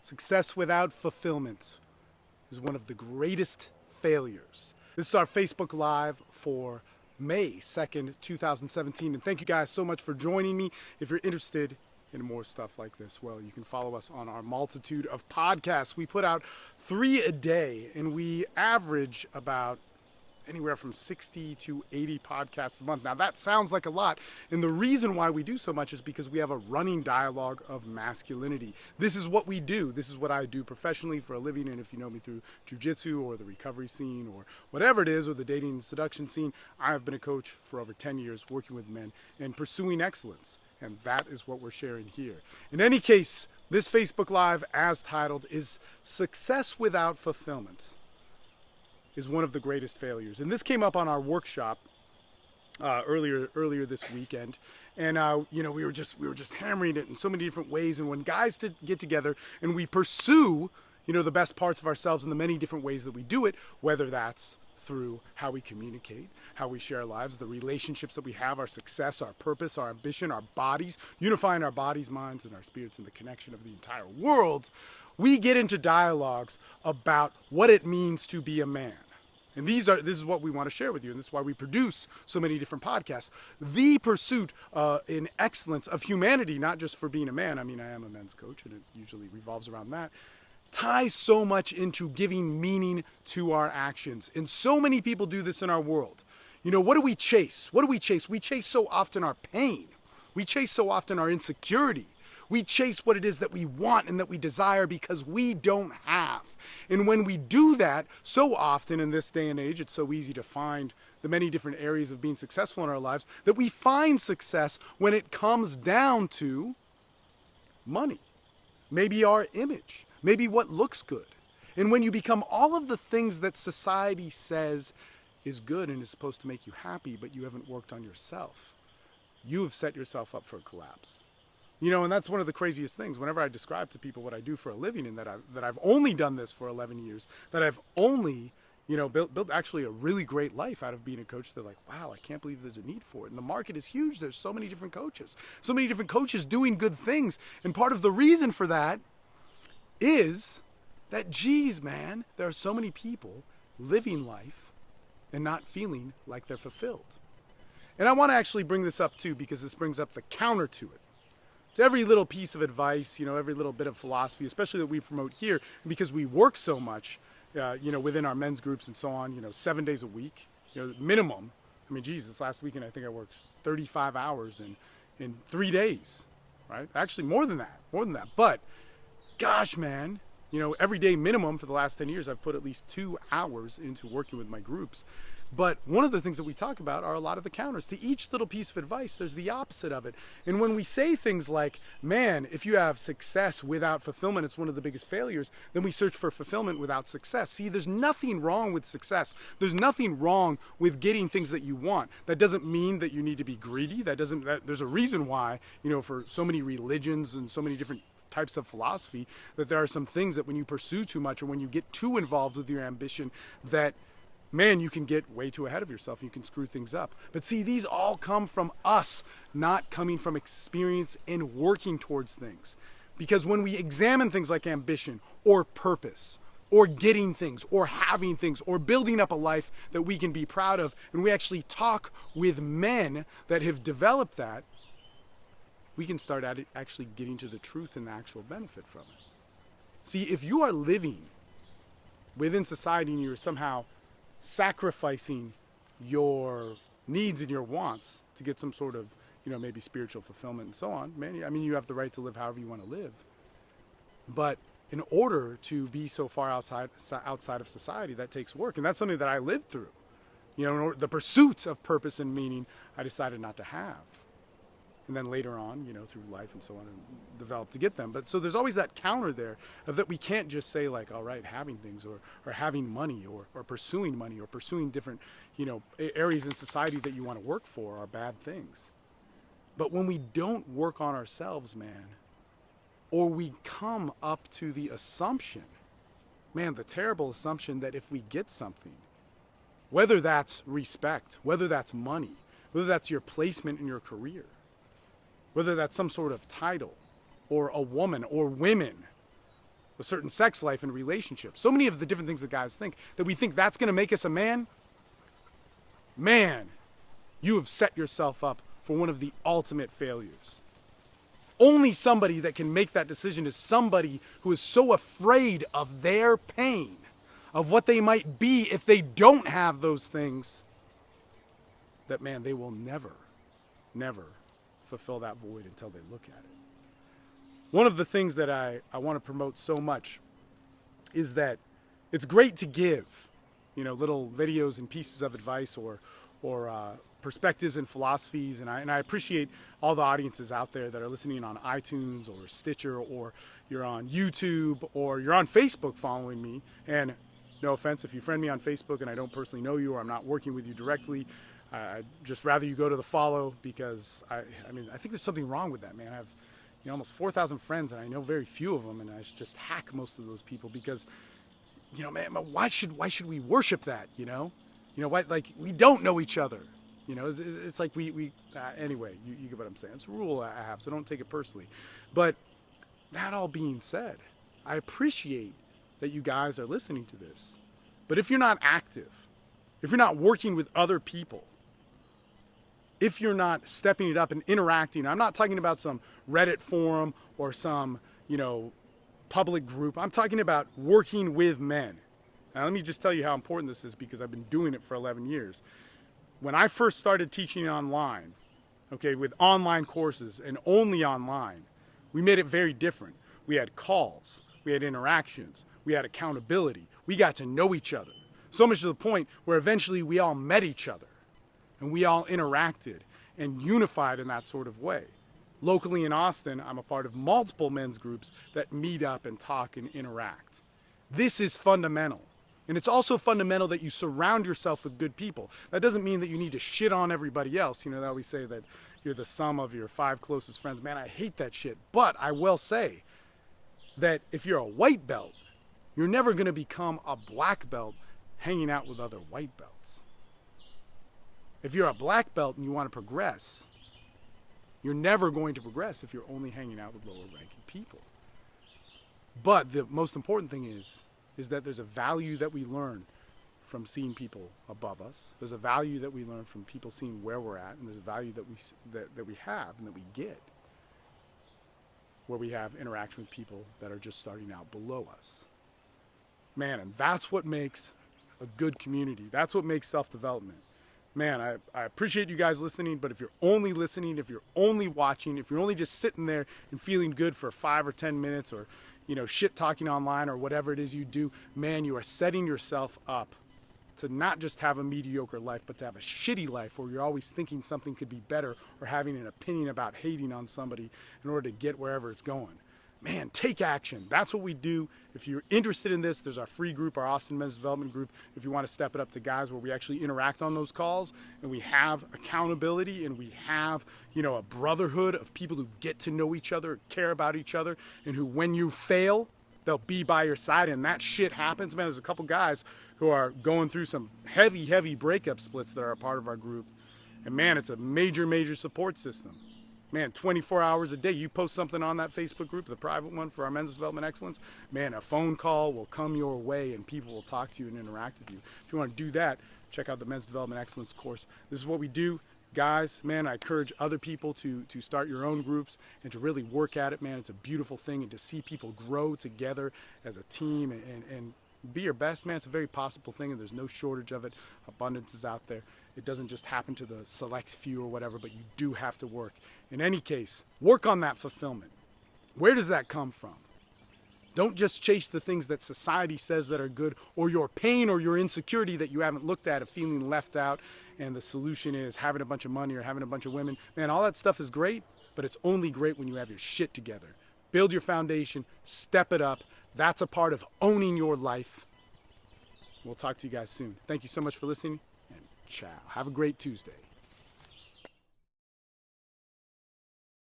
Success without fulfillment is one of the greatest failures. This is our Facebook Live for May 2nd, 2017. And thank you guys so much for joining me. If you're interested in more stuff like this, well, you can follow us on our multitude of podcasts. We put out 3 a day, and we average about anywhere from 60 to 80 podcasts a month. Now that sounds like a lot, and the reason why we do so much is because we have a running dialogue of masculinity. This is what we do. This is what I do professionally for a living, and if you know me through jiu-jitsu or the recovery scene or whatever it is, or the dating and seduction scene, I have been a coach for over 10 years working with men and pursuing excellence, and that is what we're sharing here. In any case, this Facebook Live, as titled, is Success Without Fulfillment is one of the greatest failures. And this came up on our workshop earlier this weekend. And we were just hammering it in so many different ways. And when guys get together and we pursue, the best parts of ourselves in the many different ways that we do it, whether that's through how we communicate, how we share our lives, the relationships that we have, our success, our purpose, our ambition, our bodies, unifying our bodies, minds, and our spirits in the connection of the entire world, we get into dialogues about what it means to be a man. And this is what we want to share with you, and this is why we produce so many different podcasts. The pursuit in excellence of humanity, not just for being a man. I mean, I am a men's coach, and it usually revolves around that. Ties so much into giving meaning to our actions. And so many people do this in our world. What do we chase? We chase so often our pain. We chase so often our insecurity. We chase what it is that we want and that we desire because we don't have. And when we do that, so often in this day and age, it's so easy to find the many different areas of being successful in our lives, that we find success when it comes down to money, maybe our image, maybe what looks good. And when you become all of the things that society says is good and is supposed to make you happy, but you haven't worked on yourself, you have set yourself up for a collapse. And that's one of the craziest things. Whenever I describe to people what I do for a living, and that I've only done this for 11 years, that I've only, built actually a really great life out of being a coach, they're like, wow, I can't believe there's a need for it. And the market is huge. There's so many different coaches doing good things. And part of the reason for that is that, geez, man, there are so many people living life and not feeling like they're fulfilled. And I want to actually bring this up too, because this brings up the counter to it. To every little piece of advice, every little bit of philosophy, especially that we promote here, because we work so much, within our men's groups and so on, 7 days a week, minimum. I mean, geez, this last weekend I think I worked 35 hours in 3 days, right? Actually, more than that. But, gosh, man, every day minimum for the last 10 years, I've put at least 2 hours into working with my groups. But one of the things that we talk about are a lot of the counters. To each little piece of advice, there's the opposite of it. And when we say things like, man, if you have success without fulfillment, it's one of the biggest failures, then we search for fulfillment without success. See, there's nothing wrong with success. There's nothing wrong with getting things that you want. That doesn't mean that you need to be greedy. There's a reason why, for so many religions and so many different types of philosophy, that there are some things that when you pursue too much or when you get too involved with your ambition, that man, you can get way too ahead of yourself. You can screw things up. But see, these all come from us, not coming from experience and working towards things. Because when we examine things like ambition or purpose or getting things or having things or building up a life that we can be proud of, and we actually talk with men that have developed that, we can start actually getting to the truth and the actual benefit from it. See, if you are living within society and you're somehow sacrificing your needs and your wants to get some sort of, maybe spiritual fulfillment and so on, man, I mean, you have the right to live however you want to live. But in order to be so far outside of society, that takes work. And that's something that I lived through. The pursuit of purpose and meaning, I decided not to have. And then later on, through life and so on, and develop to get them. But so there's always that counter there of that we can't just say like, all right, having things or having money or pursuing money or pursuing different, areas in society that you want to work for are bad things. But when we don't work on ourselves, man, or we come up to the assumption, man, the terrible assumption that if we get something, whether that's respect, whether that's money, whether that's your placement in your career, whether that's some sort of title or a woman or women, a certain sex life and relationship. So many of the different things that guys think, that we think that's going to make us a man. Man, you have set yourself up for one of the ultimate failures. Only somebody that can make that decision is somebody who is so afraid of their pain, of what they might be if they don't have those things, that, man, they will never, never fulfill that void until they look at it. One of the things that I want to promote so much is that it's great to give, little videos and pieces of advice or perspectives and philosophies, and I appreciate all the audiences out there that are listening on iTunes or Stitcher, or you're on YouTube, or you're on Facebook following me. And no offense if you friend me on Facebook and I don't personally know you, or I'm not working with you directly, I'd just rather you go to the follow, because I think there's something wrong with that, man. I have almost 4,000 friends, and I know very few of them, and I should just hack most of those people, because man, why should we worship that? Why, like, we don't know each other. It's like anyway, you get what I'm saying. It's a rule I have, so don't take it personally. But that all being said, I appreciate that you guys are listening to this. But if you're not active, if you're not working with other people, if you're not stepping it up and interacting, I'm not talking about some Reddit forum or some, public group. I'm talking about working with men. Now, let me just tell you how important this is, because I've been doing it for 11 years. When I first started teaching online, with online courses and only online, we made it very different. We had calls, we had interactions, we had accountability. We got to know each other. So much to the point where eventually we all met each other and we all interacted and unified in that sort of way. Locally in Austin, I'm a part of multiple men's groups that meet up and talk and interact. This is fundamental. And it's also fundamental that you surround yourself with good people. That doesn't mean that you need to shit on everybody else. They always say that you're the sum of your 5 closest friends. Man, I hate that shit. But I will say that if you're a white belt, you're never going to become a black belt hanging out with other white belts. If you're a black belt and you want to progress, you're never going to progress if you're only hanging out with lower ranking people. But the most important thing is that there's a value that we learn from seeing people above us. There's a value that we learn from people seeing where we're at, and there's a value that we have and that we get where we have interaction with people that are just starting out below us. Man, and that's what makes a good community. That's what makes self-development. Man, I appreciate you guys listening, but if you're only listening, if you're only watching, if you're only just sitting there and feeling good for 5 or 10 minutes, or shit talking online or whatever it is you do, man, you are setting yourself up to not just have a mediocre life, but to have a shitty life where you're always thinking something could be better, or having an opinion about hating on somebody in order to get wherever it's going. Man, take action. That's what we do. If you're interested in this, there's our free group, our Austin Men's Development Group. If you want to step it up to guys, where we actually interact on those calls, and we have accountability, and we have, a brotherhood of people who get to know each other, care about each other, and who, when you fail, they'll be by your side. And that shit happens, man. There's a couple guys who are going through some heavy breakup splits that are a part of our group. And man, it's a major support system. Man, 24 hours a day, you post something on that Facebook group, the private one for our Men's Development Excellence, man, a phone call will come your way and people will talk to you and interact with you. If you want to do that, check out the Men's Development Excellence course. This is what we do. Guys, man, I encourage other people to start your own groups and to really work at it, man. It's a beautiful thing, and to see people grow together as a team and be your best, man. It's a very possible thing, and there's no shortage of it. Abundance is out there. It doesn't just happen to the select few or whatever, but you do have to work. In any case, work on that fulfillment. Where does that come from? Don't just chase the things that society says that are good, or your pain or your insecurity that you haven't looked at of feeling left out, and the solution is having a bunch of money or having a bunch of women. Man, all that stuff is great, but it's only great when you have your shit together. Build your foundation, step it up. That's a part of owning your life. We'll talk to you guys soon. Thank you so much for listening, and ciao. Have a great Tuesday.